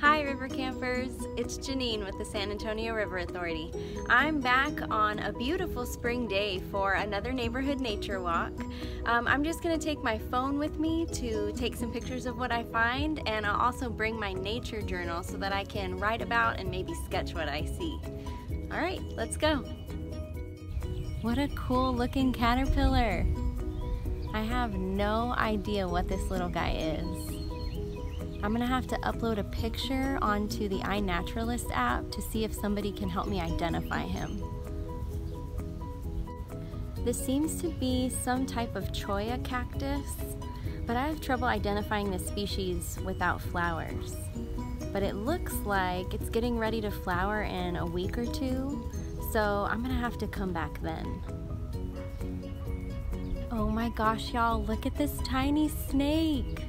Hi River Campers, it's Janine with the San Antonio River Authority. I'm back on a beautiful spring day for another neighborhood nature walk. I'm just going to take my phone with me to take some pictures of what I find, and I'll also bring my nature journal so that I can write about and maybe sketch what I see. Alright, let's go. What a cool looking caterpillar. I have no idea what this little guy is. I'm gonna have to upload a picture onto the iNaturalist app to see if somebody can help me identify him. This seems to be some type of cholla cactus, but I have trouble identifying the species without flowers. But it looks like it's getting ready to flower in a week or two, so I'm gonna have to come back then. Oh my gosh, y'all, look at this tiny snake.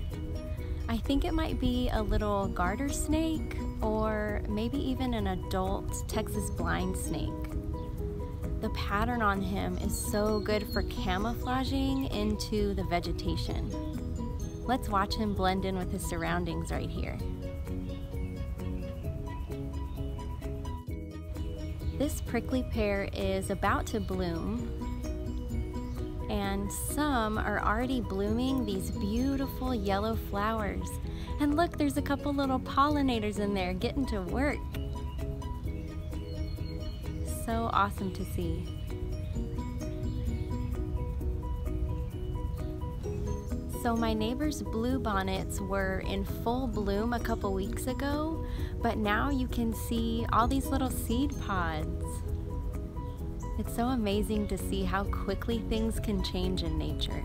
I think it might be a little garter snake or maybe even an adult Texas blind snake. The pattern on him is so good for camouflaging into the vegetation. Let's watch him blend in with his surroundings right here. This prickly pear is about to bloom, and some are already blooming these beautiful yellow flowers. And look, there's a couple little pollinators in there getting to work. So awesome to see. So my neighbor's bluebonnets were in full bloom a couple weeks ago, but now you can see all these little seed pods. It's so amazing to see how quickly things can change in nature.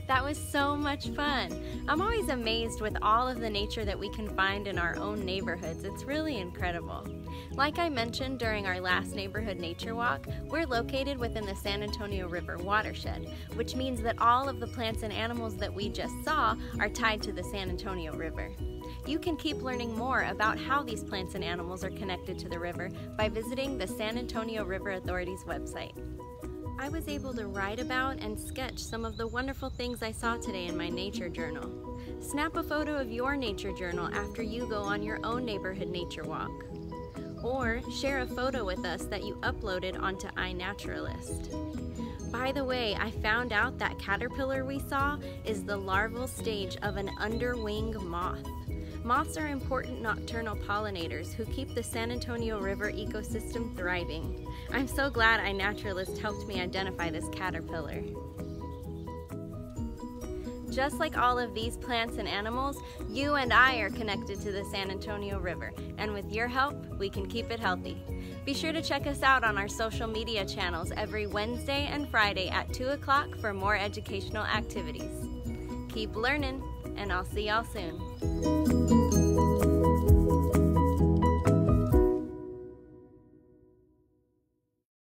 That was so much fun. I'm always amazed with all of the nature that we can find in our own neighborhoods. It's really incredible. Like I mentioned during our last neighborhood nature walk, we're located within the San Antonio River watershed, which means that all of the plants and animals that we just saw are tied to the San Antonio River. You can keep learning more about how these plants and animals are connected to the river by visiting the San Antonio River Authority's website. I was able to write about and sketch some of the wonderful things I saw today in my nature journal. Snap a photo of your nature journal after you go on your own neighborhood nature walk. Or share a photo with us that you uploaded onto iNaturalist. By the way, I found out that caterpillar we saw is the larval stage of an underwing moth. Moths are important nocturnal pollinators who keep the San Antonio River ecosystem thriving. I'm so glad iNaturalist helped me identify this caterpillar. Just like all of these plants and animals, you and I are connected to the San Antonio River, and with your help, we can keep it healthy. Be sure to check us out on our social media channels every Wednesday and Friday at 2 o'clock for more educational activities. Keep learning, and I'll see y'all soon.